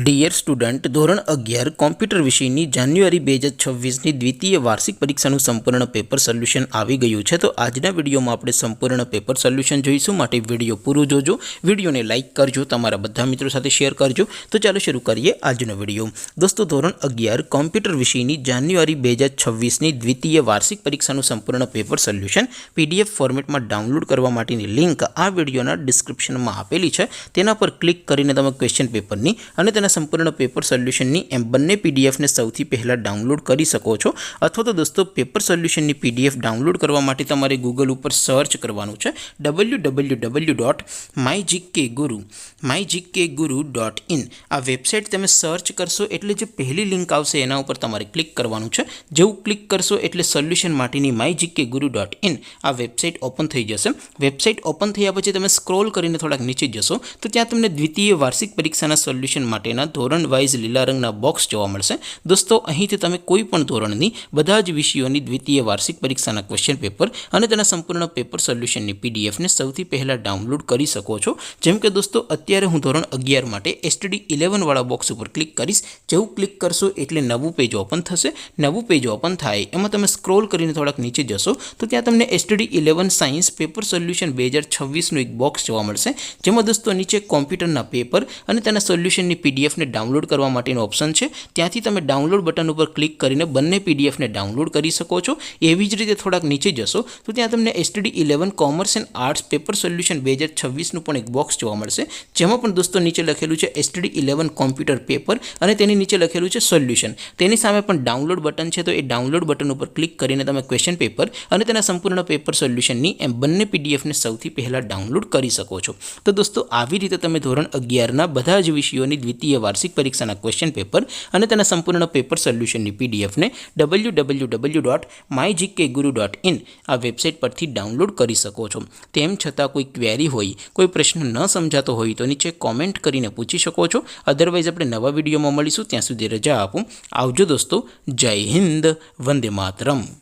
Dear student, ધોરણ 11 computer વિષયની જાન્યુઆરી 2026ની દ્વિતીય વાર્ષિક પરીક્ષાનું સંપૂર્ણ પેપર સોલ્યુશન આવી ગયું છે. તો આજના વિડીયોમાં આપણે સંપૂર્ણ પેપર સોલ્યુશન જોઈશું. માટે વિડીયો પૂરો જોજો, વિડીયોને લાઇક કરજો, તમારા બધા મિત્રો સાથે શેર કરજો. તો ચાલો શરૂ કરીએ આજનો વિડીયો. દોસ્તો, ધોરણ 11 કોમ્પ્યુટર વિષયની જાન્યુઆરી 2026ની દ્વિતીય વાર્ષિક પરીક્ષાનું સંપૂર્ણ પેપર સોલ્યુશન PDF ફોર્મેટમાં ડાઉનલોડ કરવા માટેની લિંક આ વિડીયોના ડિસ્ક્રિપ્શનમાં આપેલી છે. તેના પર ક્લિક કરીને તમે ક્વેશ્ચન પેપરની અને તેના સંપૂર્ણ પેપર સોલ્યુશનની એમ બંને પીડીએફને સૌથી પહેલાં ડાઉનલોડ કરી શકો છો. અથવા તો દોસ્તો, પેપર સોલ્યુશનની PDF ડાઉનલોડ કરવા માટે તમારે ગૂગલ ઉપર સર્ચ કરવાનું છે www.mygkguru.in. આ વેબસાઇટ તમે સર્ચ કરશો એટલે જે પહેલી લિંક આવશે એના ઉપર તમારે ક્લિક કરવાનું છે. જેવું ક્લિક કરશો એટલે સોલ્યુશન માટેની mygkguru.in આ વેબસાઇટ ઓપન થઈ જશે. વેબસાઇટ ઓપન થયા પછી તમે સ્ક્રોલ કરીને થોડાક નીચે જશો તો ત્યાં તમને દ્વિતીય વાર્ષિક પરીક્ષાના સોલ્યુશન માટેના ધોરણ વાઇઝ લીલા રંગના બોક્સ જોવા મળશે. દોસ્તો, અહીંથી તમે કોઈ પણ ધોરણની બધા જ વિષયોની દ્વિતીય વાર્ષિક પરીક્ષાના ક્વેશ્ચન પેપર અને તેના સંપૂર્ણ પેપર સોલ્યુશનની પીડીએફને સૌથી પહેલાં ડાઉનલોડ કરી શકો છો. જેમ કે દોસ્તો, અત્યારે હું ધોરણ 11 માટે STD11 વાળા બોક્સ ઉપર ક્લિક કરીશ. જેવું ક્લિક કરશો એટલે નવું પેજ ઓપન થશે. નવું પેજ ઓપન થાય એમાં તમે સ્ક્રોલ કરીને થોડાક નીચે જશો તો ત્યાં તમને STD11 સાયન્સ પેપર સોલ્યુશન 2026નું એક બોક્સ જોવા મળશે. જેમાં દોસ્તો નીચે કોમ્પ્યુટરના પેપર અને તેના સોલ્યુશનની પીડીએફને ડાઉનલોડ કરવા માટેનો ઓપ્શન છે. ત્યાંથી તમે ડાઉનલોડ બટન ઉપર ક્લિક કરીને બંને પીડીએફને ડાઉનલોડ કરી શકો છો. એવી જ રીતે થોડાક નીચે જશો તો ત્યાં તમને STD11 commerce and arts paper solution 2026નું પણ એક બોક્સ જોવા મળશે. જેમાં પણ દોસ્તો નીચે લખેલું છે STD11 કોમ્પ્યુટર પેપર અને તેની નીચે લખેલું છે સોલ્યુશન. તેની સામે પણ ડાઉનલોડ બટન છે. તો એ ડાઉનલોડ બટન ઉપર ક્લિક કરીને તમે ક્વેશ્ચન પેપર અને તેના સંપૂર્ણ પેપર સોલ્યુશનની એમ બંને પીડીએફને સૌથી પહેલાં ડાઉનલોડ કરી શકો છો. તો દોસ્તો, આવી રીતે તમે ધોરણ 11ના બધા જ વિષયોની દ્વિતીય વાર્ષિક પરીક્ષાના ક્વેશ્ચન પેપર અને તેના સંપૂર્ણ પેપર સોલ્યુશનની પીડીએફને www.mygkguru.in આ વેબસાઇટ પરથી ડાઉનલોડ કરી શકો છો. તેમ છતાં કોઈ ક્વેરી હોય, કોઈ પ્રશ્ન ન સમજાતો હોય તો નીચે કોમેન્ટ કરીને પૂછી શકો છો. અધરવાઇઝ આપણે નવા વિડીયોમાં મળીશું. ત્યાં સુધી રજા આપું. આવજો દોસ્તો. જય હિન્દ. વંદે માતરમ.